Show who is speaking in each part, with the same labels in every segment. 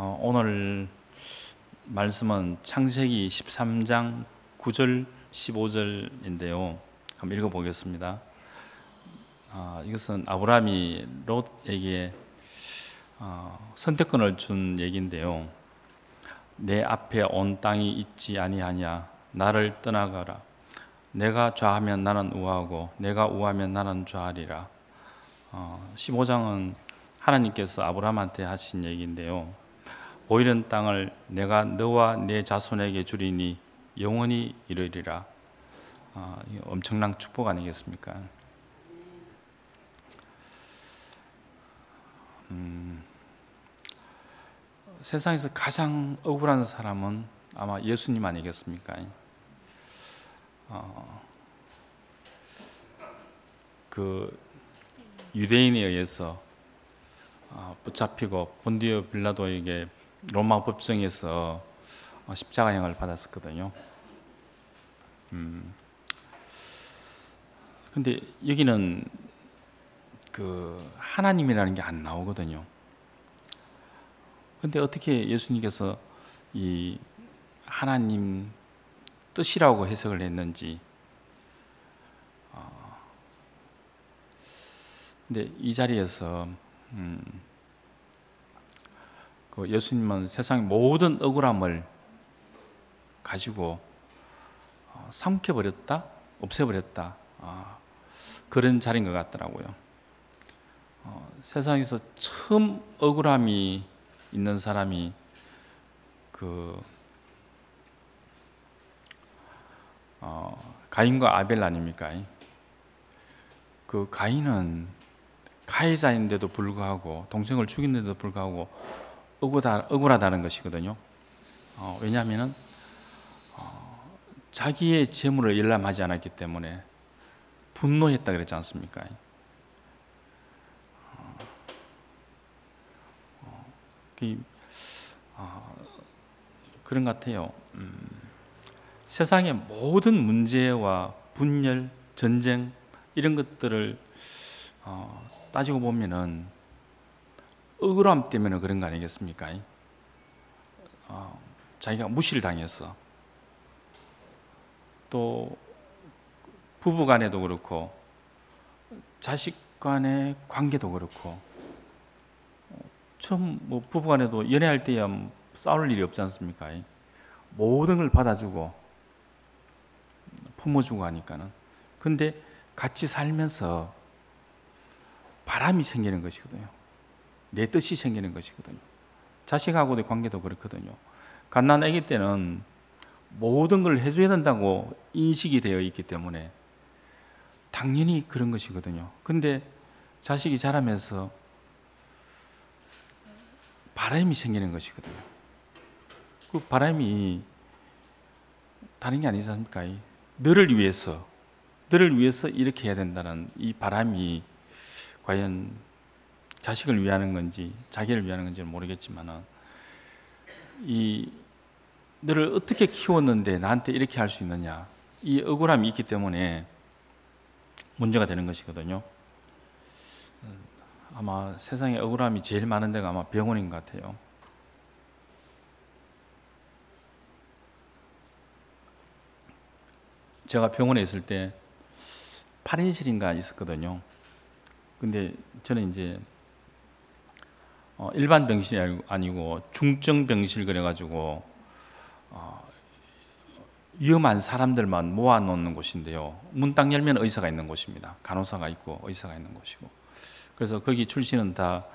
Speaker 1: 오늘 말씀은 창세기 13장 9절 15절인데요. 한번 읽어보겠습니다. 이것은 아브라함이 롯에게 선택권을 준 얘기인데요. 내 앞에 온 땅이 있지 아니하냐, 나를 떠나가라. 내가 좌하면 나는 우하고 내가 우하면 나는 좌하리라. 15장은 하나님께서 아브라함한테 하신 얘기인데요. 보이는 땅을 내가 너와 내 자손에게 주리니 영원히 이르리라. 엄청난 축복 아니겠습니까? 세상에서 가장 억울한 사람은 아마 예수님 아니겠습니까? 그 유대인에 의해서 붙잡히고 본디오 빌라도에게 로마 법정에서 십자가형을 받았었거든요. 근데 여기는 그 하나님이라는 게 안 나오거든요. 근데 어떻게 예수님께서 이 하나님 뜻이라고 해석을 했는지. 근데 이 자리에서 그 예수님은 세상의 모든 억울함을 가지고 삼켜버렸다, 없애버렸다, 그런 자리인 것 같더라고요. 세상에서 처음 억울함이 있는 사람이 가인과 아벨 아닙니까? 그 가인은 가해자인데도 불구하고, 동생을 죽였는데도 불구하고 억울하다는 것이거든요. 왜냐하면 자기의 재물을 열람하지 않았기 때문에 분노했다 그랬지 않습니까? 그런 것 같아요. 세상의 모든 문제와 분열, 전쟁 이런 것들을 따지고 보면은 억울함 때문에 그런 거 아니겠습니까? 자기가 무시를 당했어. 또 부부 간에도 그렇고 자식 간의 관계도 그렇고, 처음 뭐 부부 간에도 연애할 때야 싸울 일이 없지 않습니까? 모든 걸 받아주고 품어주고 하니까는. 근데 같이 살면서 바람이 생기는 것이거든요. 내 뜻이 생기는 것이거든요. 자식하고의 관계도 그렇거든요. 갓난 아기 때는 모든 걸 해줘야 된다고 인식이 되어 있기 때문에 당연히 그런 것이거든요. 근데 자식이 자라면서 바람이 생기는 것이거든요. 그 바람이 다른 게 아니지 않습니까? 너를 위해서 이렇게 해야 된다는 이 바람이 과연 자식을 위하는 건지 자기를 위하는 건지는 모르겠지만은, 이 너를 어떻게 키웠는데 나한테 이렇게 할 수 있느냐, 이 억울함이 있기 때문에 문제가 되는 것이거든요. 아마 세상에 억울함이 제일 많은 데가 아마 병원인 것 같아요. 제가 병원에 있을 때 8인실인가 있었거든요. 근데 저는 이제 일반 병실이 아니고 중증 병실 그래가지고 위험한 사람들만 모아놓는 곳인데요. 문 딱 열면 의사가 있는 곳입니다. 간호사가 있고 의사가 있는 곳이고. 그래서 거기 출신은 다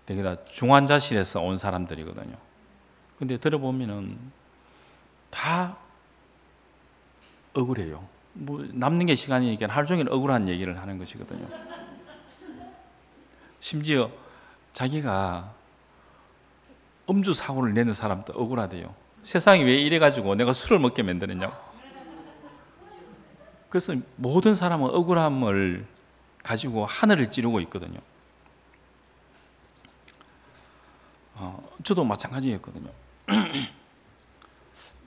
Speaker 1: 되게 다 중환자실에서 온 사람들이거든요. 근데 들어보면은 다 억울해요. 뭐 남는 게 시간이니까 하루 종일 억울한 얘기를 하는 것이거든요. 심지어 자기가 음주 사고를 내는 사람도 억울하대요. 세상이 왜 이래가지고 내가 술을 먹게 만드느냐고. 그래서 모든 사람은 억울함을 가지고 하늘을 찌르고 있거든요. 저도 마찬가지였거든요.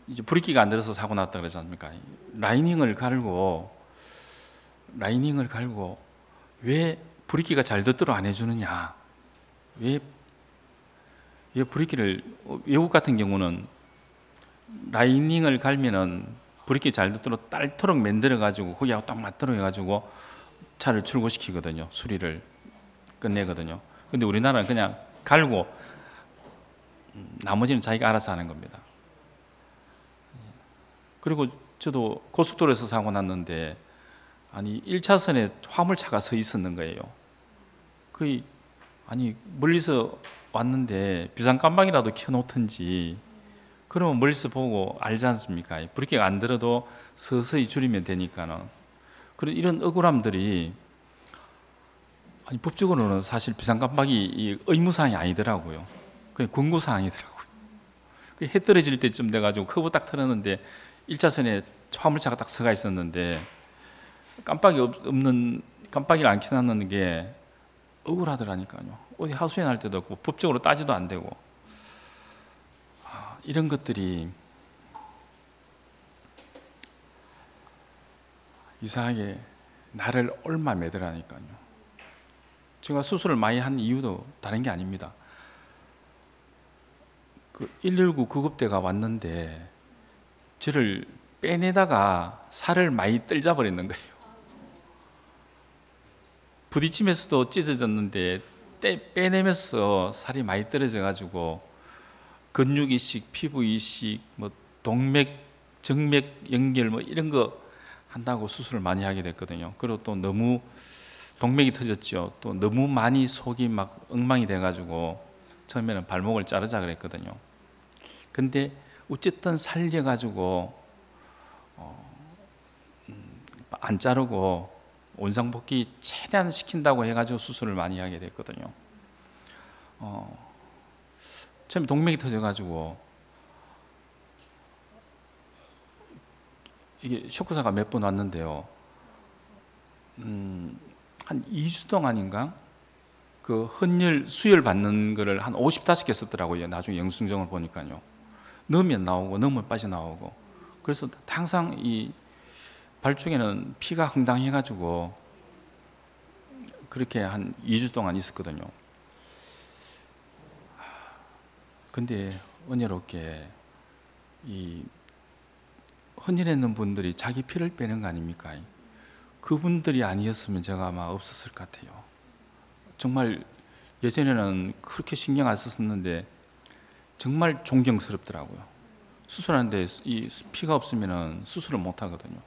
Speaker 1: 이제 브레이크가 안 들어서 사고 났다 그러지 않습니까? 라이닝을 갈고 왜 브레이크가 잘 듣도록 안 해주느냐, 왜 이 브레이크를 외국 같은 경우는 라이닝을 갈면은 브레이크 잘 듣도록 딸토록 만들어 가지고 거기하고 딱 맞도록 해가지고 차를 출고시키거든요. 수리를 끝내거든요. 근데 우리나라는 그냥 갈고 나머지는 자기가 알아서 하는 겁니다. 그리고 저도 고속도로에서 사고 났는데 아니 1차선에 화물차가 서 있었는 거예요. 거의 아니 멀리서 왔는데 비상깜빡이라도 켜놓든지 그러면 멀리서 보고 알지 않습니까? 브레이크가 안 들어도 서서히 줄이면 되니까는. 그런 이런 억울함들이 아니 법적으로는 사실 비상깜빡이 의무사항이 아니더라고요. 그냥 권고사항이더라고요. 해 떨어질 때쯤 돼가지고 커브 딱 틀었는데 1차선에 화물차가 딱 서가 있었는데 깜빡이를 안 켜놨는 게 억울하더라니까요. 어디 하소연 할 때도 없고 법적으로 따지도 안 되고 이런 것들이 이상하게 나를 얽마 매더라니까요. 제가 수술을 많이 한 이유도 다른 게 아닙니다. 그 119 구급대가 왔는데 저를 빼내다가 살을 많이 떨자 버리는 거예요. 부딪힘에서도 찢어졌는데 빼내면서 살이 많이 떨어져 가지고 근육 이식, 피부 이식, 뭐 동맥, 정맥 연결 뭐 이런 거 한다고 수술을 많이 하게 됐거든요. 그리고 또 너무 동맥이 터졌죠. 또 너무 많이 속이 막 엉망이 돼가지고 처음에는 발목을 자르자 그랬거든요. 근데 어쨌든 살려가지고 안 자르고 원상복귀 최대한 시킨다고 해가지고 수술을 많이 하게 됐거든요. 처음에 동맥이 터져가지고 이게 쇼크사가 몇 번 왔는데요. 한 2주 동안인가 그 헌혈 수혈 받는 거를 한 55개 썼더라고요. 나중에 영수증을 보니까요. 넣으면 나오고 넣으면 빠져나오고. 그래서 항상 이 발 쪽에는 피가 흥당해가지고 그렇게 한 2주 동안 있었거든요. 근데 은혜롭게 이 헌혈했는 분들이 자기 피를 빼는 거 아닙니까? 그분들이 아니었으면 제가 아마 없었을 것 같아요. 정말 예전에는 그렇게 신경 안 썼었는데 정말 존경스럽더라고요. 수술하는데 이 피가 없으면 수술을 못 하거든요.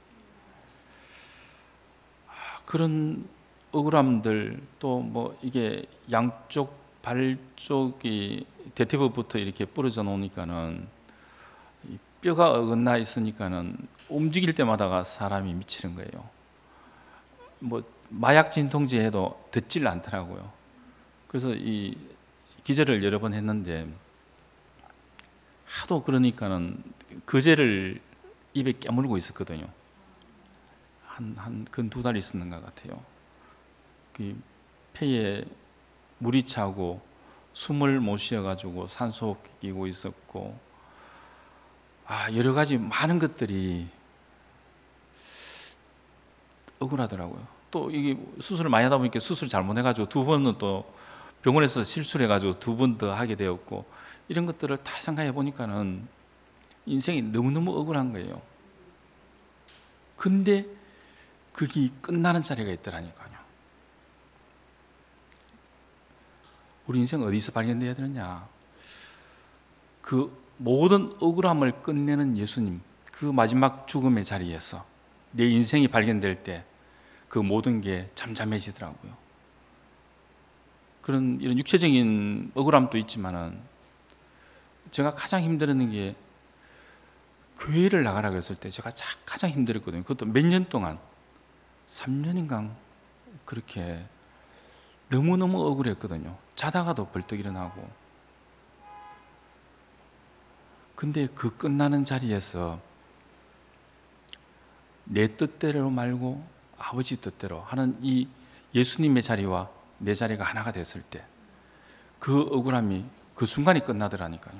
Speaker 1: 그런 억울함들 또 뭐 이게 양쪽 발 쪽이 대퇴부부터 이렇게 부러져 놓으니까는 뼈가 어긋나 있으니까는 움직일 때마다가 사람이 미치는 거예요. 뭐 마약 진통제 해도 듣질 않더라고요. 그래서 이 기절을 여러 번 했는데 하도 그러니까는 거제를 입에 깨물고 있었거든요. 한 2달 있었는 것 같아요. 그 폐에 물이 차고 숨을 못 쉬어가지고 산소 끼고 있었고, 여러 가지 많은 것들이 억울하더라고요. 또 이게 수술을 많이 하다 보니까 수술 잘못해가지고 2번은 또 병원에서 실수를 해가지고 2번 더 하게 되었고, 이런 것들을 다 생각해 보니까는 인생이 너무너무 억울한 거예요. 근데 그게 끝나는 자리가 있더라니까요. 우리 인생 어디서 발견돼야 되느냐? 그 모든 억울함을 끝내는 예수님, 그 마지막 죽음의 자리에서 내 인생이 발견될 때 그 모든 게 잠잠해지더라고요. 그런 이런 육체적인 억울함도 있지만은 제가 가장 힘들었는 게 교회를 나가라 그랬을 때 제가 가장 힘들었거든요. 그것도 몇 년 동안 3년인가 그렇게 너무너무 억울했거든요. 자다가도 벌떡 일어나고. 근데 그 끝나는 자리에서 내 뜻대로 말고 아버지 뜻대로 하는 이 예수님의 자리와 내 자리가 하나가 됐을 때 그 억울함이 그 순간이 끝나더라니까요.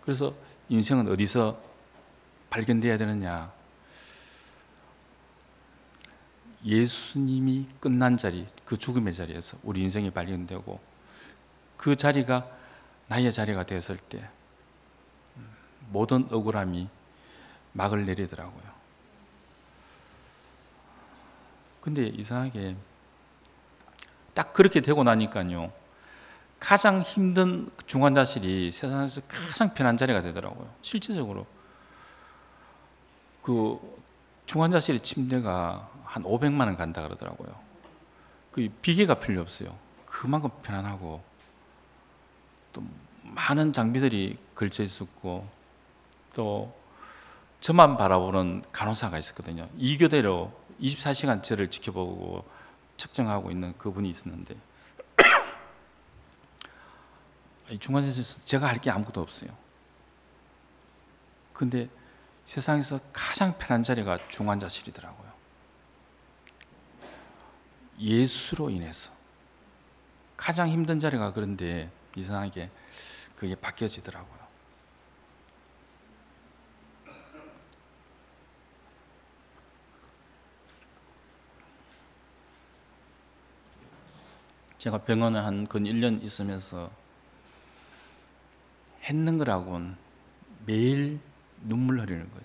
Speaker 1: 그래서 인생은 어디서 발견돼야 되느냐? 예수님이 끝난 자리, 그 죽음의 자리에서 우리 인생이 발견되고, 그 자리가 나의 자리가 되었을 때 모든 억울함이 막을 내리더라고요. 근데 이상하게 딱 그렇게 되고 나니까요, 가장 힘든 중환자실이 세상에서 가장 편한 자리가 되더라고요. 실질적으로 그 중환자실 침대가 한 500만 원 간다 그러더라고요. 그 비계가 필요 없어요. 그만큼 편안하고 또 많은 장비들이 걸쳐 있었고, 또 저만 바라보는 간호사가 있었거든요. 2교대로 24시간 저를 지켜보고 측정하고 있는 그분이 있었는데, 중환자실에서 제가 할 게 아무것도 없어요. 근데 세상에서 가장 편한 자리가 중환자실이더라고요. 예수로 인해서 가장 힘든 자리가, 그런데 이상하게 그게 바뀌어지더라고요. 제가 병원에 한 근 1년 있으면서 했는 거라고는 매일 눈물 흘리는 거예요.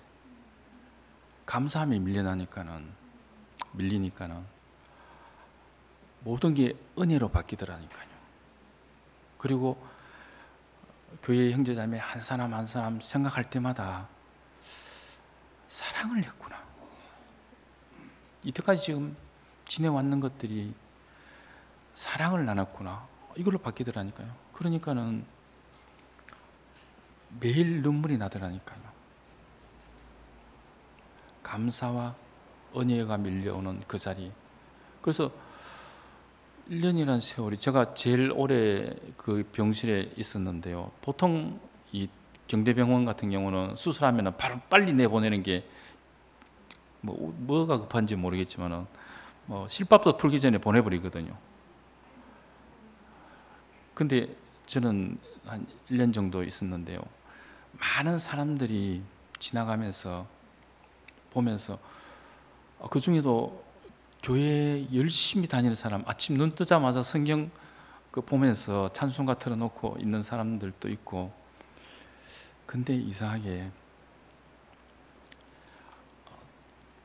Speaker 1: 감사함이 밀리니까는 모든 게 은혜로 바뀌더라니까요. 그리고 교회 형제자매 한 사람 한 사람 생각할 때마다 사랑을 했구나. 이때까지 지금 지내왔는 것들이 사랑을 나눴구나. 이걸로 바뀌더라니까요. 그러니까는 매일 눈물이 나더라니까요. 감사와 은혜가 밀려오는 그 자리. 그래서 1년이라는 세월이, 제가 제일 오래 그 병실에 있었는데요. 보통 이 경대병원 같은 경우는 수술하면 바로 빨리 내보내는 게 뭐가 급한지 모르겠지만은 실밥도 풀기 전에 보내버리거든요. 근데 저는 한 1년 정도 있었는데요. 많은 사람들이 지나가면서 보면서 그 중에도 교회 열심히 다니는 사람, 아침 눈 뜨자마자 성경 보면서 찬송가 틀어놓고 있는 사람들도 있고, 근데 이상하게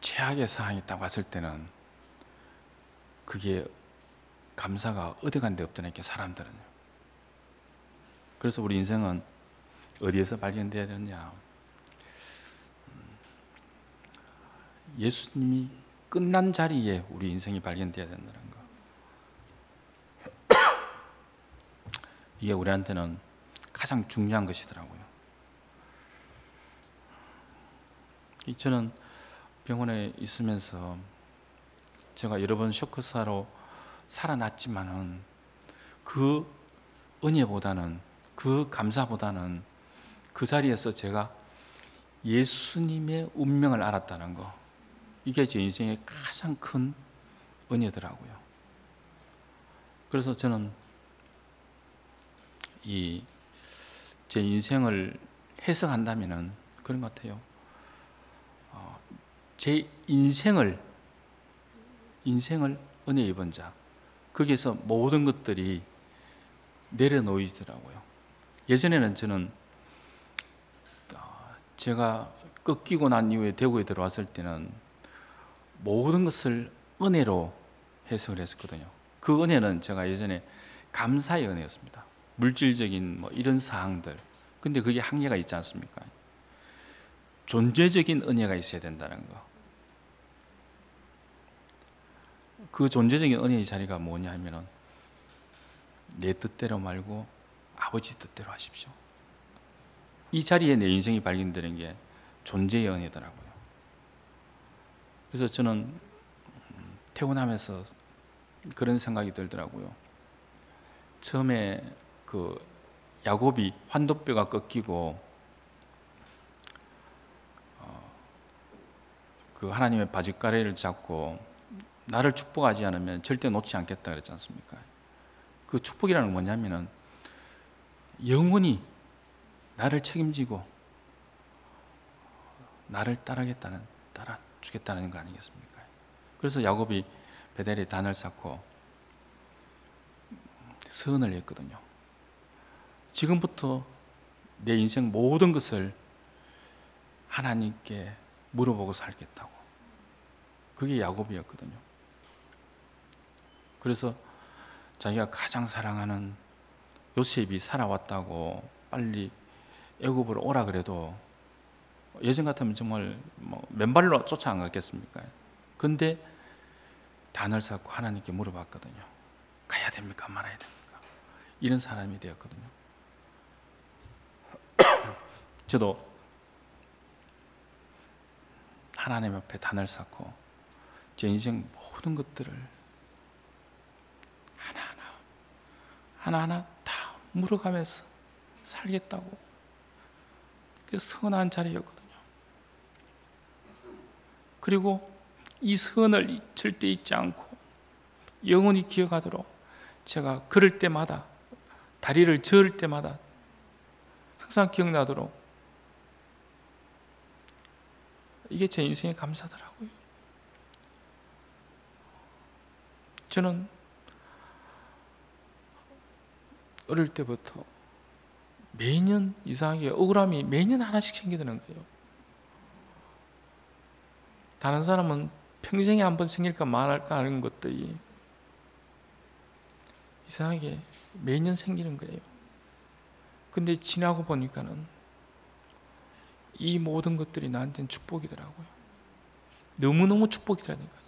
Speaker 1: 최악의 상황이 딱 왔을 때는 그게 감사가 어디 간 데 없더라니까, 사람들은요. 그래서 우리 인생은 어디에서 발견돼야 되느냐? 예수님이 끝난 자리에 우리 인생이 발견돼야 된다는 거. 이게 우리한테는 가장 중요한 것이더라고요. 저는 병원에 있으면서 제가 여러 번 쇼크사로 살아났지만은 그 은혜보다는, 그 감사보다는 그 자리에서 제가 예수님의 운명을 알았다는 거, 이게 제 인생의 가장 큰 은혜더라고요. 그래서 저는 제 인생을 해석한다면은 그런 것 같아요. 제 인생을 은혜 입은 자, 거기에서 모든 것들이 내려놓이더라고요. 예전에는 저는 제가 꺾이고 난 이후에 대구에 들어왔을 때는 모든 것을 은혜로 해석을 했었거든요. 그 은혜는 제가 예전에 감사의 은혜였습니다. 물질적인 이런 사항들. 근데 그게 한계가 있지 않습니까? 존재적인 은혜가 있어야 된다는 거. 그 존재적인 은혜의 자리가 뭐냐 하면은 내 뜻대로 말고 아버지 뜻대로 하십시오. 이 자리에 내 인생이 발견되는 게 존재의 은혜더라고요. 그래서 저는 태어나면서 그런 생각이 들더라고요. 처음에 그 야곱이 환도뼈가 꺾이고 그 하나님의 바짓가래를 잡고 나를 축복하지 않으면 절대 놓지 않겠다 그랬지 않습니까? 그 축복이라는 건 뭐냐면은 영원히 나를 책임지고 나를 따라주겠다는 거 아니겠습니까? 그래서 야곱이 베델에 단을 쌓고 서은을 했거든요. 지금부터 내 인생 모든 것을 하나님께 물어보고 살겠다고. 그게 야곱이었거든요. 그래서 자기가 가장 사랑하는 요셉이 살아왔다고 빨리 애굽으로 오라 그래도 예전 같으면 정말 맨발로 쫓아 안 갔겠습니까? 근데 단을 쌓고 하나님께 물어봤거든요. 가야 됩니까? 말아야 됩니까? 이런 사람이 되었거든요. 저도 하나님 앞에 단을 쌓고 제 인생 모든 것들을 하나하나 다 물어가면서 살겠다고. 그 선한 자리였거든요. 그리고 이 선을 절대 잊지 않고 영원히 기억하도록 제가 걸을 때마다, 다리를 저을 때마다 항상 기억나도록, 이게 제 인생의 감사더라고요. 저는 어릴 때부터 매년 이상하게 억울함이 매년 하나씩 생기는 거예요. 다른 사람은 평생에 한 번 생길까 말할까 하는 것들이 이상하게 매년 생기는 거예요. 근데 지나고 보니까는 이 모든 것들이 나한테는 축복이더라고요. 너무너무 축복이더라니까요.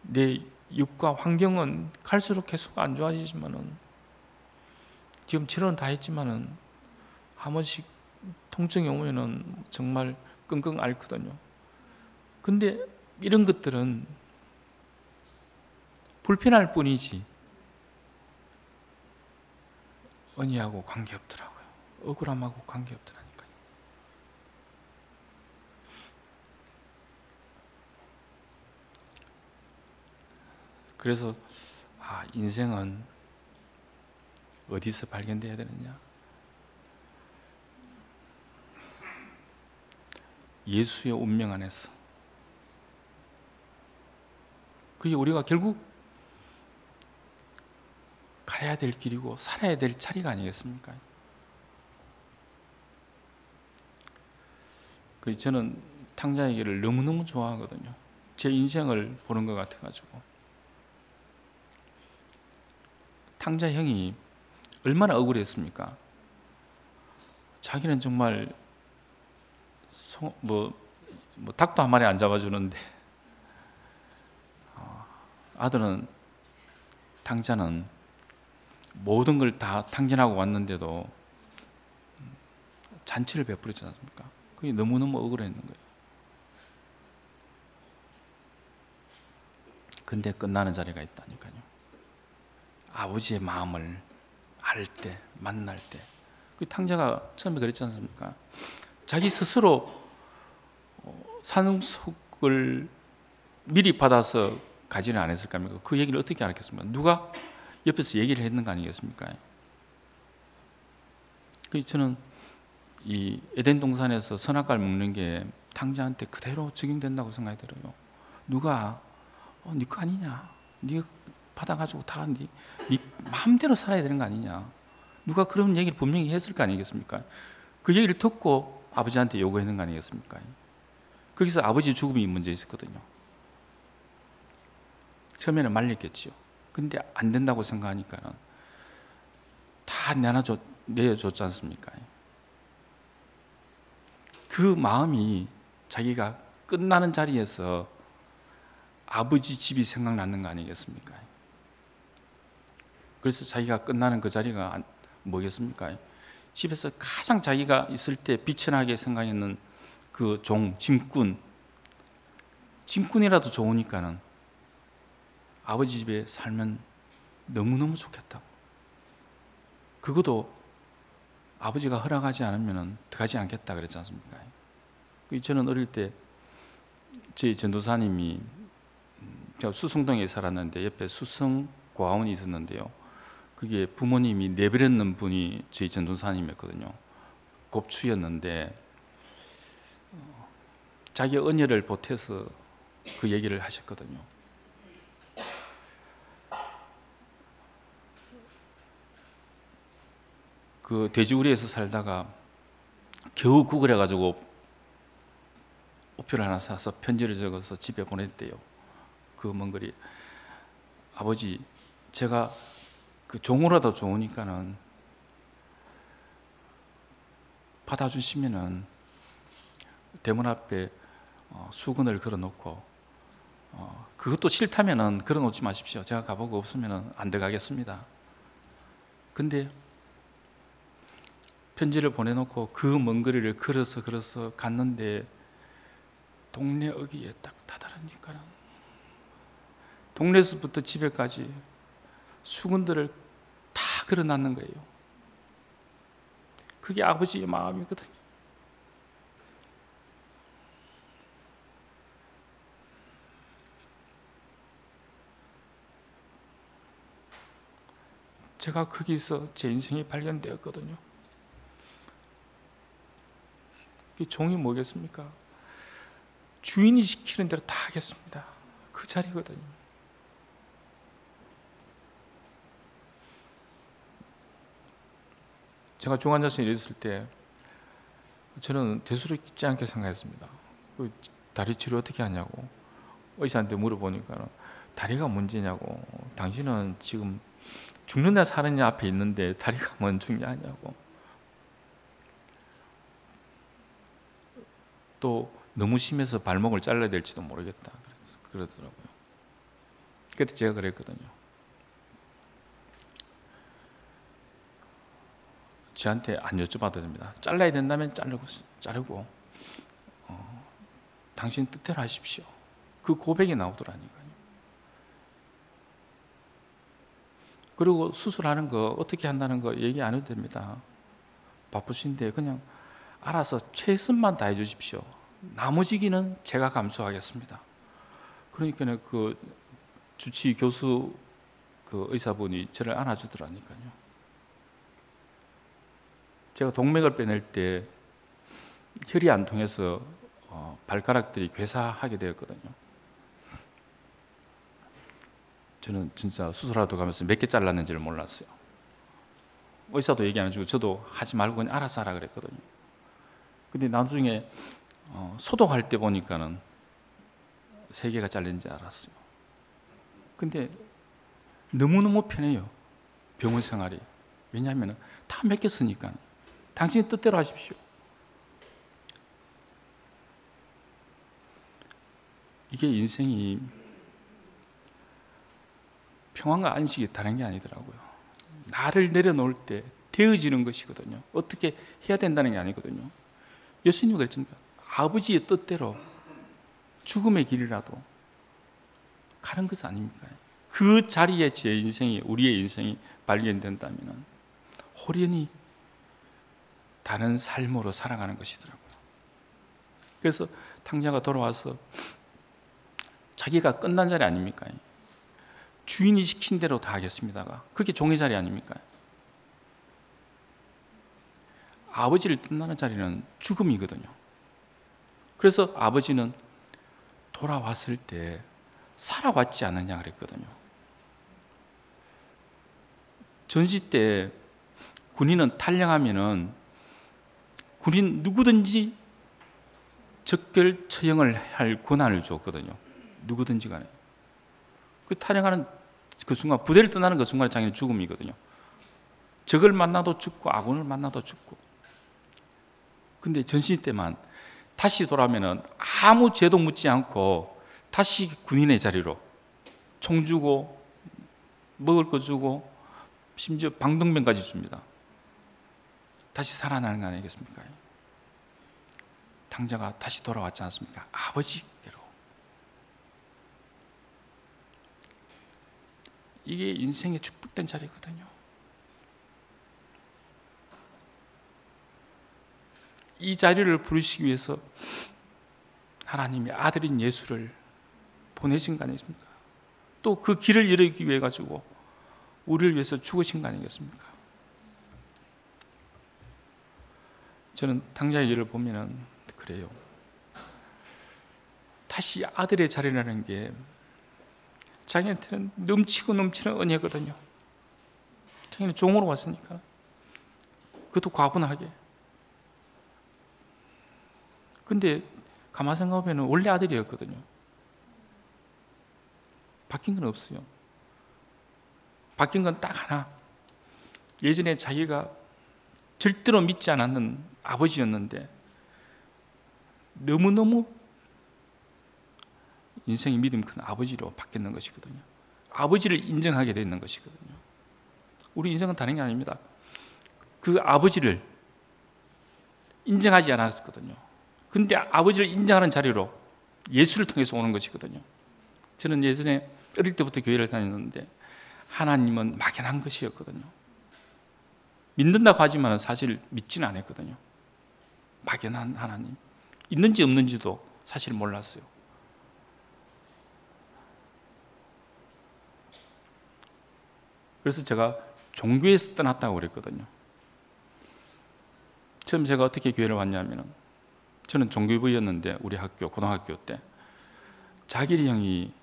Speaker 1: 내 육과 환경은 갈수록 계속 안 좋아지지만은, 지금 치료는 다 했지만은 한 번씩 통증이 오면은 정말 끙끙 앓거든요. 근데 이런 것들은 불편할 뿐이지 언니하고 관계없더라고요. 억울함하고 관계없더라니까요. 그래서 인생은 어디서 발견돼야 되느냐? 예수의 운명 안에서. 그게 우리가 결국 가야 될 길이고 살아야 될 자리가 아니겠습니까? 저는 탕자 얘기를 너무너무 좋아하거든요. 제 인생을 보는 것 같아가지고. 탕자 형이 얼마나 억울했습니까? 자기는 정말 닭도 한 마리 안 잡아주는데 아들은, 탕자는 모든 걸 다 탕진하고 왔는데도 잔치를 베풀었지 않습니까? 그게 너무너무 억울했는 거예요. 근데 끝나는 자리가 있다니까요. 아버지의 마음을 알 때, 만날 때. 그 탕자가 처음에 그랬지 않습니까? 자기 스스로 산속을 미리 받아서 가지는 않았을 겁니까? 그 얘기를 어떻게 알았겠습니까? 누가 옆에서 얘기를 했는 거 아니겠습니까? 저는 이 에덴 동산에서 선악과를 먹는 게 탕자한테 그대로 적용된다고 생각이 들어요. 누가 네 거 아니냐? 네가 받아가지고 다 네 마음대로 살아야 되는 거 아니냐? 누가 그런 얘기를 분명히 했을 거 아니겠습니까? 그 얘기를 듣고 아버지한테 요구했는 거 아니겠습니까? 거기서 아버지 죽음이 문제 있었거든요. 처음에는 말렸겠죠. 근데 안 된다고 생각하니까는 다 내어줬지 않습니까? 그 마음이 자기가 끝나는 자리에서 아버지 집이 생각나는 거 아니겠습니까? 그래서 자기가 끝나는 그 자리가 뭐겠습니까? 집에서 가장 자기가 있을 때 비천하게 생각했는 그 종, 짐꾼이라도 좋으니까는 아버지 집에 살면 너무너무 좋겠다고. 그것도 아버지가 허락하지 않으면 들어가지 않겠다 그랬지 않습니까? 저는 어릴 때 저희 전도사님이, 제가 수성동에 살았는데 옆에 수성고아원이 있었는데요. 그게 부모님이 내버렸는 분이 저희 전도사님이었거든요. 곱추였는데 자기 언어를 보태서 그 얘기를 하셨거든요. 그 돼지우리에서 살다가 겨우 구글해 가지고 우표를 하나 사서 편지를 적어서 집에 보냈대요. 그 먼 거리. 아버지, 제가 그 종으로라도 좋으니까는 받아주시면은 대문 앞에 수건을 걸어놓고, 그것도 싫다면은 걸어놓지 마십시오. 제가 가보고 없으면은 안 들어가겠습니다. 근데 편지를 보내놓고 그 먼 거리를 걸어서 갔는데 동네 어귀에 딱 다다르니까 동네에서부터 집에까지 수건들을 다 걸어놨는 거예요. 그게 아버지의 마음이거든요. 제가 거기서 제 인생이 발견되었거든요. 이 종이 뭐겠습니까? 주인이 시키는 대로 다 하겠습니다. 그 자리거든요. 제가 중환자실에 있을 때 저는 대수롭지 않게 생각했습니다. 다리 치료 어떻게 하냐고 의사한테 물어보니까 다리가 문제냐고, 당신은 지금 죽느냐 사느냐 앞에 있는데 다리가 뭔 중요하냐고. 또 너무 심해서 발목을 잘라야 될지도 모르겠다 그러더라고요. 그때 제가 그랬거든요. 저한테 안 여쭤봐도 됩니다. 잘라야 된다면 자르고 당신 뜻대로 하십시오. 그 고백이 나오더라니까요. 그리고 수술하는 거 어떻게 한다는 거 얘기 안 해도 됩니다. 바쁘신데 그냥 알아서 최선만 다해 주십시오. 나머지기는 제가 감수하겠습니다. 그러니까 그 주치 교수 그 의사분이 저를 안아주더라니까요. 제가 동맥을 빼낼 때 혈이 안 통해서 발가락들이 괴사하게 되었거든요. 저는 진짜 수술하러 가면서 몇 개 잘랐는지를 몰랐어요. 의사도 얘기 안 해주고 저도 하지 말고 그냥 알아서 하라 그랬거든요. 근데 나중에 소독할 때 보니까는 3개가 잘린지 알았어요. 근데 너무너무 편해요, 병원 생활이. 왜냐하면 다 맡겼으니까. 당신 뜻대로 하십시오. 이게 인생이 평안과 안식이 다른 게 아니더라고요. 나를 내려놓을 때 되어지는 것이거든요. 어떻게 해야 된다는 게 아니거든요. 예수님이 그랬습니다. 아버지의 뜻대로 죽음의 길이라도 가는 것은 아닙니까? 그 자리에 제 인생이, 우리의 인생이 발견된다면 호련히 다른 삶으로 살아가는 것이더라고요. 그래서 탕자가 돌아와서 자기가 끝난 자리 아닙니까? 주인이 시킨 대로 다 하겠습니다가 그게 종의 자리 아닙니까? 아버지를 떠나는 자리는 죽음이거든요. 그래서 아버지는 돌아왔을 때 살아왔지 않느냐 그랬거든요. 전시 때 군인은 탈영하면은 군인 누구든지 적결 처형을 할 권한을 줬거든요. 누구든지 간에. 그 탈영하는 그 순간, 부대를 떠나는 그 순간에 자기는 죽음이거든요. 적을 만나도 죽고 아군을 만나도 죽고. 근데 전시 때만 다시 돌아오면은 아무 죄도 묻지 않고 다시 군인의 자리로 총 주고 먹을 거 주고 심지어 방독면까지 줍니다. 다시 살아나는 거 아니겠습니까? 탕자가 다시 돌아왔지 않습니까? 아버지께로. 이게 인생의 축복된 자리거든요. 이 자리를 부르시기 위해서 하나님이 아들인 예수를 보내신 거 아니겠습니까? 또 그 길을 이루기 위해 가지고 우리를 위해서 죽으신 거 아니겠습니까? 저는 탕자의 일을 보면은 그래요. 다시 아들의 자리라는 게 자기한테는 넘치고 넘치는 은혜거든요. 자기는 종으로 왔으니까. 그것도 과분하게. 근데 가만 생각하면 원래 아들이었거든요. 바뀐 건 없어요. 바뀐 건 딱 하나. 예전에 자기가 절대로 믿지 않았는 아버지였는데 너무너무 인생의 믿음이 큰 아버지로 바뀌는 것이거든요. 아버지를 인정하게 되는 것이거든요. 우리 인생은 다른 게 아닙니다. 그 아버지를 인정하지 않았거든요. 근데 아버지를 인정하는 자리로 예수를 통해서 오는 것이거든요. 저는 예전에 어릴 때부터 교회를 다녔는데 하나님은 막연한 것이었거든요. 믿는다고 하지만 사실 믿지는 않았거든요. 막연한 하나님. 있는지 없는지도 사실 몰랐어요. 그래서 제가 종교에서 떠났다고 그랬거든요. 처음 제가 어떻게 교회를 왔냐면, 저는 종교부였는데 우리 학교 고등학교 때 자길이 형이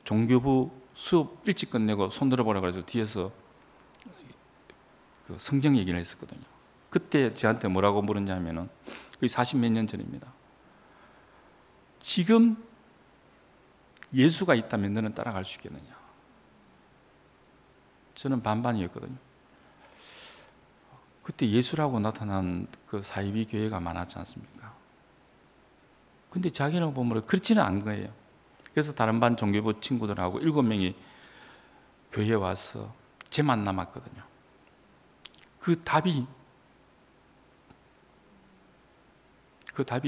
Speaker 1: 종교부 수업 일찍 끝내고 손 들어보라 그래서 뒤에서 그 성경 얘기를 했었거든요. 그때 저한테 뭐라고 물었냐면은, 그게 40몇 년 전입니다. 지금 예수가 있다면 너는 따라갈 수 있겠느냐? 저는 반반이었거든요. 그때 예수라고 나타난 그 사이비 교회가 많았지 않습니까? 근데 자기는 보면 그렇지는 않은 거예요. 그래서 다른 반 종교부 친구들하고 7명이 교회에 와서 쟤만 남았거든요. 그 답이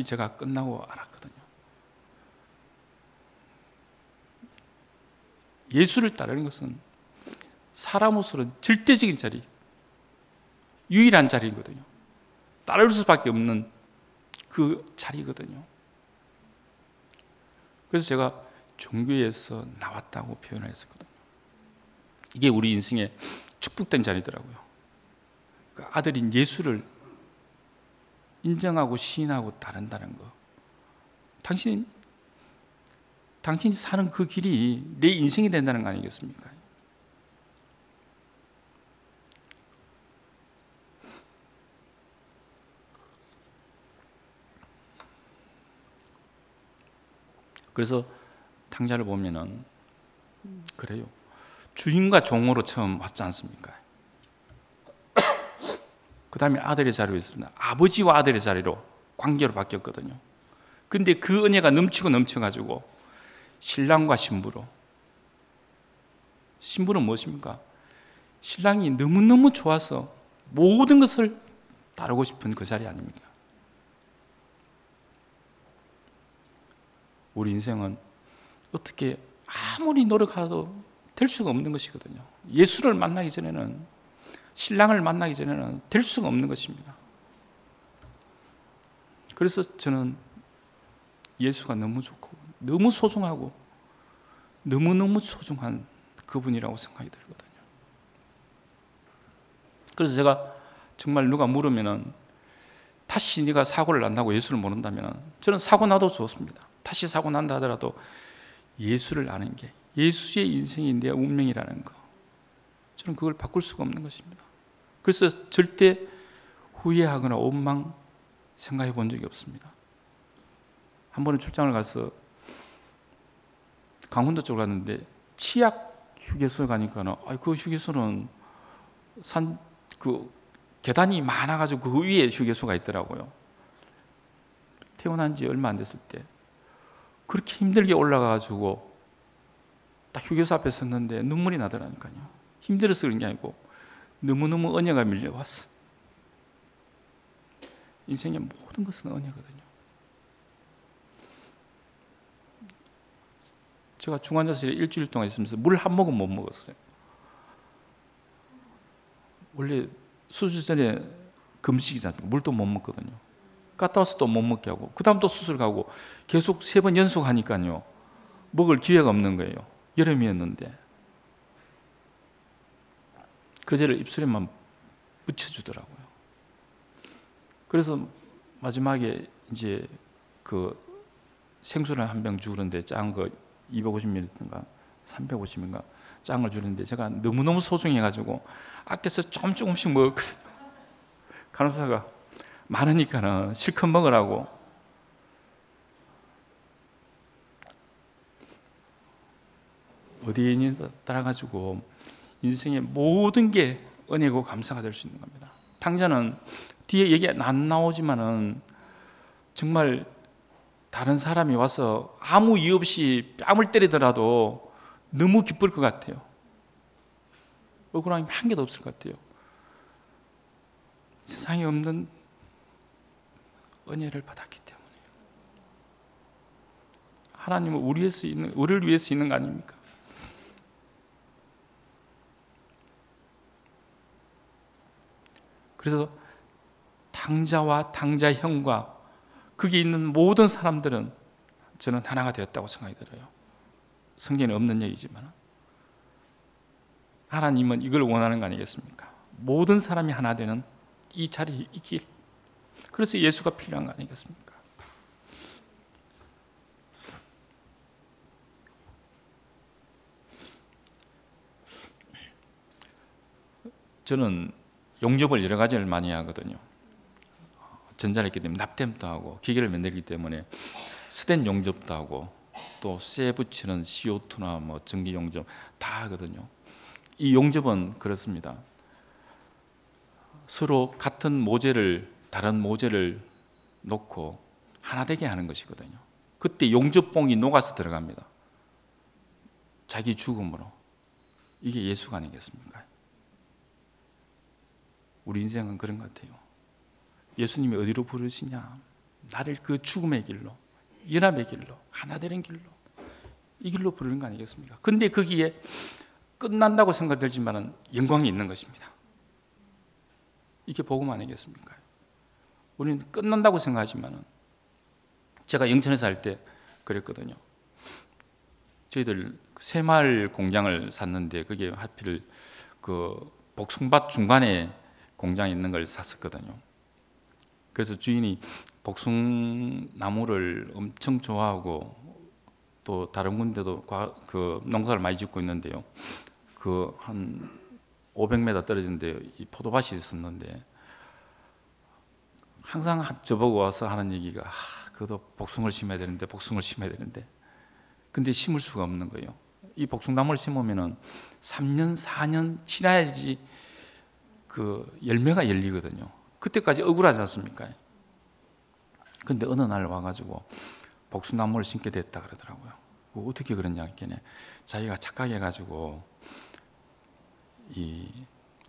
Speaker 1: 제가 끝나고 알았거든요. 예수를 따르는 것은 사람으로서는 절대적인 자리, 유일한 자리거든요. 따를 수밖에 없는 그 자리거든요. 그래서 제가 종교에서 나왔다고 표현을 했었거든요. 이게 우리 인생의 축복된 자리더라고요. 그 아들인 예수를 인정하고 시인하고 따른다는 거. 당신이 사는 그 길이 내 인생이 된다는 거 아니겠습니까? 그래서 탕자를 보면은 그래요. 주인과 종으로 처음 왔지 않습니까? 그 다음에 아들의 자리로 있습니다. 아버지와 아들의 자리로 관계로 바뀌었거든요. 근데 그 은혜가 넘치고 넘쳐가지고 신랑과 신부로. 신부는 무엇입니까? 신랑이 너무너무 좋아서 모든 것을 다루고 싶은 그 자리 아닙니까? 우리 인생은 어떻게 아무리 노력해도 될 수가 없는 것이거든요. 예수를 만나기 전에는, 신랑을 만나기 전에는 될 수가 없는 것입니다. 그래서 저는 예수가 너무 좋고 너무 소중하고 너무너무 소중한 그분이라고 생각이 들거든요. 그래서 제가 정말 누가 물으면은 다시 네가 사고를 난다고 예수를 모른다면 저는 사고 나도 좋습니다. 다시 사고 난다 하더라도 예수를 아는 게, 예수의 인생이 내 운명이라는 거, 저는 그걸 바꿀 수가 없는 것입니다. 그래서 절대 후회하거나 원망 생각해 본 적이 없습니다. 한 번은 출장을 가서 강원도 쪽으로 갔는데 치약 휴게소에 가니까 그 휴게소는 계단이 많아가지고 그 위에 휴게소가 있더라고요. 태어난 지 얼마 안 됐을 때 그렇게 힘들게 올라가가지고 딱 휴게소 앞에 섰는데 눈물이 나더라니까요. 힘들어서 그런 게 아니고 너무너무 은혜가 밀려왔어. 인생의 모든 것은 은혜거든요. 제가 중환자실에 일주일 동안 있으면서 물 한 모금 못 먹었어요. 원래 수술 전에 금식이잖아요. 물도 못 먹거든요. 갔다 와서 또 못 먹게 하고 그 다음 또 수술 가고 계속 3번 연속하니까요. 먹을 기회가 없는 거예요. 여름이었는데 그제를 입술에만 묻혀주더라고요. 그래서 마지막에 이제 그 생수를 한 병 주는데 작은 거 250ml인가 350인가 작은 걸 주는데 제가 너무너무 소중해가지고 아껴서 조금씩 먹었거든요. 간호사가 많으니까는 실컷 먹으라고. 어디에 따라가지고 인생의 모든 게 은혜고 감사가 될 수 있는 겁니다. 당자는 뒤에 얘기 안 나오지만은 정말 다른 사람이 와서 아무 이유 없이 뺨을 때리더라도 너무 기쁠 것 같아요. 억울함이 한 개도 없을 것 같아요. 세상에 없는 은혜를 받았기 때문에. 하나님은 우리를 위해서 있는 거 아닙니까? 그래서 당자와 당자의 형과 거기 있는 모든 사람들은 저는 하나가 되었다고 생각이 들어요. 성경에 없는 얘기지만 하나님은 이걸 원하는 거 아니겠습니까? 모든 사람이 하나 되는 이 자리에 있길. 그래서 예수가 필요한 거 아니겠습니까? 저는 용접을 여러 가지를 많이 하거든요. 전자를 했기 때문에 납땜도 하고 기계를 만들기 때문에 스텐 용접도 하고 또 쇠 붙이는 CO2나 뭐 전기 용접 다 하거든요. 이 용접은 그렇습니다. 서로 같은 모재를 다른 모재를 놓고 하나 되게 하는 것이거든요. 그때 용접봉이 녹아서 들어갑니다. 자기 죽음으로. 이게 예수가 아니겠습니까? 우리 인생은 그런 것 같아요. 예수님이 어디로 부르시냐? 나를 그 죽음의 길로, 연합의 길로, 하나 되는 길로, 이 길로 부르는 거 아니겠습니까? 근데 거기에 끝난다고 생각들지만은 영광이 있는 것입니다. 이게 복음 아니겠습니까? 우리는 끝난다고 생각하지만은 제가 영천에서 할 때 그랬거든요. 저희들 새마을 공장을 샀는데 그게 하필 그 복숭밭 중간에 공장에 있는 걸 샀었거든요. 그래서 주인이 복숭나무를 엄청 좋아하고 또 다른 군데도 그 농사를 많이 짓고 있는데요. 그 한 500m 떨어진 데 이 포도밭이 있었는데 항상 저보고 와서 하는 얘기가 그것도 복숭을 심어야 되는데 복숭을 심어야 되는데 근데 심을 수가 없는 거예요. 이 복숭나무를 심으면은 3년 4년 지나야지 그 열매가 열리거든요. 그때까지 억울하지 않습니까? 근데 어느 날 와가지고 복숭나무를 심게 됐다 그러더라고요. 어떻게 그랬냐 했더니 자기가 착각해가지고 이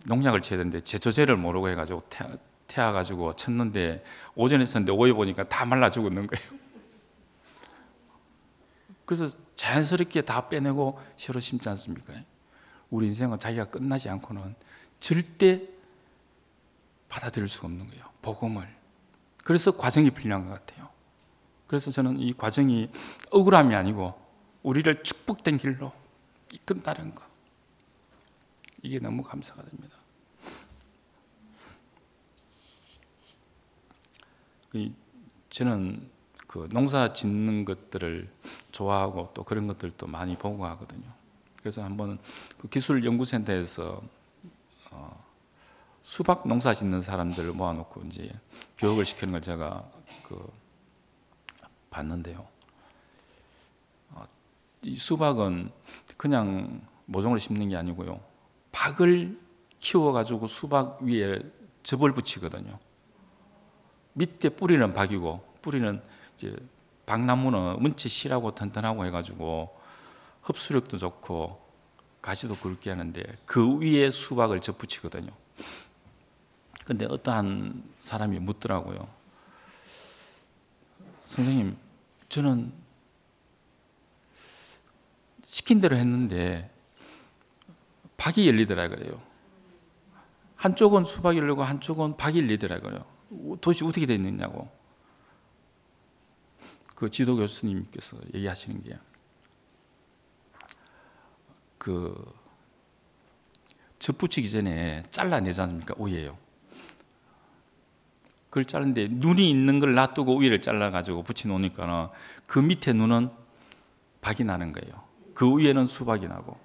Speaker 1: 농약을 쳐야 되는데 제초제를 모르고 해가지고 태워가지고 쳤는데 오전에 쳤는데 오후에 보니까 다 말라 죽었는 거예요. 그래서 자연스럽게 다 빼내고 새로 심지 않습니까? 우리 인생은 자기가 끝나지 않고는 절대 받아들일 수가 없는 거예요. 복음을. 그래서 과정이 필요한 것 같아요. 그래서 저는 이 과정이 억울함이 아니고 우리를 축복된 길로 이끈다는 거. 이게 너무 감사가 됩니다. 저는 그 농사 짓는 것들을 좋아하고 또 그런 것들도 많이 보고 하거든요. 그래서 한번 그 기술연구센터에서 수박 농사 짓는 사람들을 모아놓고 이제 교육을 시키는 걸 제가 봤는데요. 이 수박은 그냥 모종을 심는 게 아니고요. 박을 키워가지고 수박 위에 접을 붙이거든요. 밑에 뿌리는 박이고 뿌리는 이제 박나무는 문치 실하고 튼튼하고 해가지고 흡수력도 좋고 가지도 굵게 하는데 그 위에 수박을 접붙이거든요. 근데 어떠한 사람이 묻더라고요. 선생님, 저는 시킨 대로 했는데 박이 열리더라 그래요. 한쪽은 수박이 열리고 한쪽은 박이 열리더라 그래요. 도대체 어떻게 됐느냐고. 그 지도 교수님께서 얘기하시는 게 접붙이기 전에 잘라내지 않습니까? 위에요. 그걸 자르는데 눈이 있는 걸 놔두고 위를 잘라가지고 붙여놓으니까 그 밑에 눈은 박이 나는 거예요. 그 위에는 수박이 나고.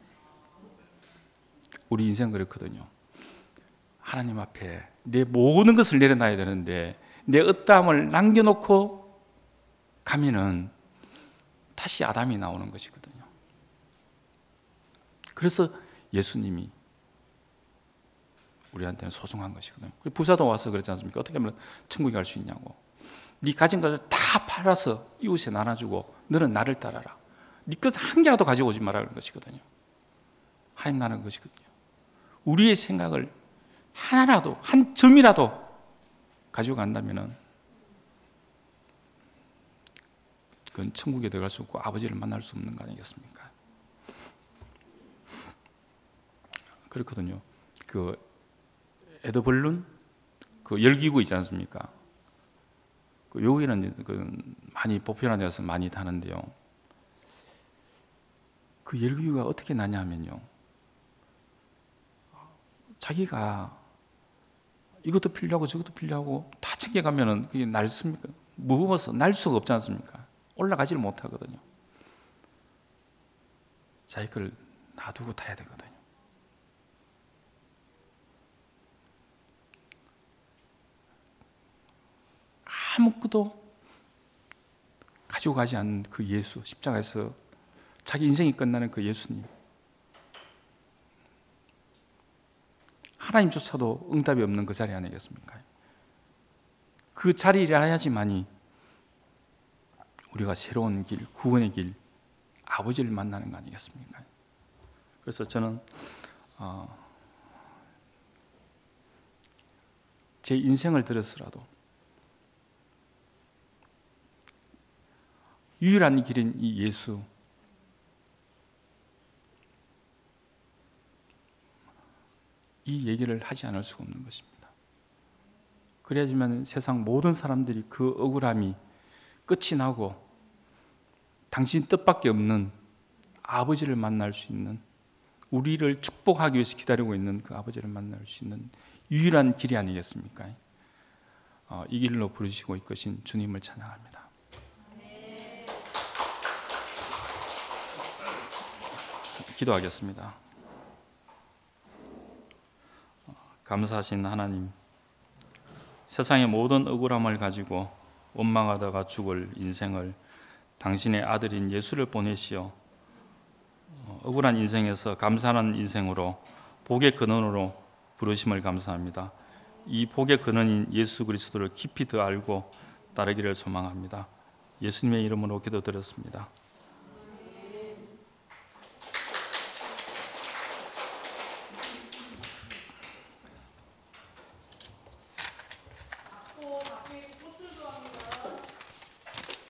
Speaker 1: 우리 인생 그렇거든요. 하나님 앞에 내 모든 것을 내려놔야 되는데 내 어떠함을 남겨놓고 가면은 다시 아담이 나오는 것이거든요. 그래서 예수님이 우리한테는 소중한 것이거든요. 부자도 와서 그랬지 않습니까? 어떻게 하면 천국에 갈 수 있냐고. 네 가진 것을 다 팔아서 이웃에 나눠주고 너는 나를 따라라. 네 것 한 개라도 가지고 오지 말라는 것이거든요. 하나님 나라는 것이거든요. 우리의 생각을 하나라도, 한 점이라도 가지고 간다면은 그건 천국에 들어갈 수 없고 아버지를 만날 수 없는 거 아니겠습니까? 그렇거든요. 그 에드벌룬 그 열기구 있지 않습니까? 그 여기는 그 많이 보편화되어서 많이 타는데요. 그 열기구가 어떻게 나냐면요. 자기가 이것도 필요하고 저것도 필요하고 다 챙겨가면은 그게 날습니까? 무거워서 날 수가 없지 않습니까? 올라가지를 못하거든요. 자기 걸 놔두고 타야 되거든요. 아무것도 가지고 가지 않는 그 예수, 십자가에서 자기 인생이 끝나는 그 예수님. 하나님조차도 응답이 없는 그 자리 아니겠습니까? 그 자리를 해야지만이 우리가 새로운 길, 구원의 길, 아버지를 만나는 거 아니겠습니까? 그래서 저는 제 인생을 들어서라도 유일한 길인 이 예수, 이 얘기를 하지 않을 수가 없는 것입니다. 그래야지만 세상 모든 사람들이 그 억울함이 끝이 나고 당신 뜻밖에 없는 아버지를 만날 수 있는, 우리를 축복하기 위해서 기다리고 있는 그 아버지를 만날 수 있는 유일한 길이 아니겠습니까? 이 길로 부르시고 이끄신 주님을 찬양합니다. 기도하겠습니다. 감사하신 하나님, 세상의 모든 억울함을 가지고 원망하다가 죽을 인생을 당신의 아들인 예수를 보내시어 억울한 인생에서 감사하는 인생으로 복의 근원으로 부르심을 감사합니다. 이 복의 근원인 예수 그리스도를 깊이 더 알고 따르기를 소망합니다. 예수님의 이름으로 기도드렸습니다.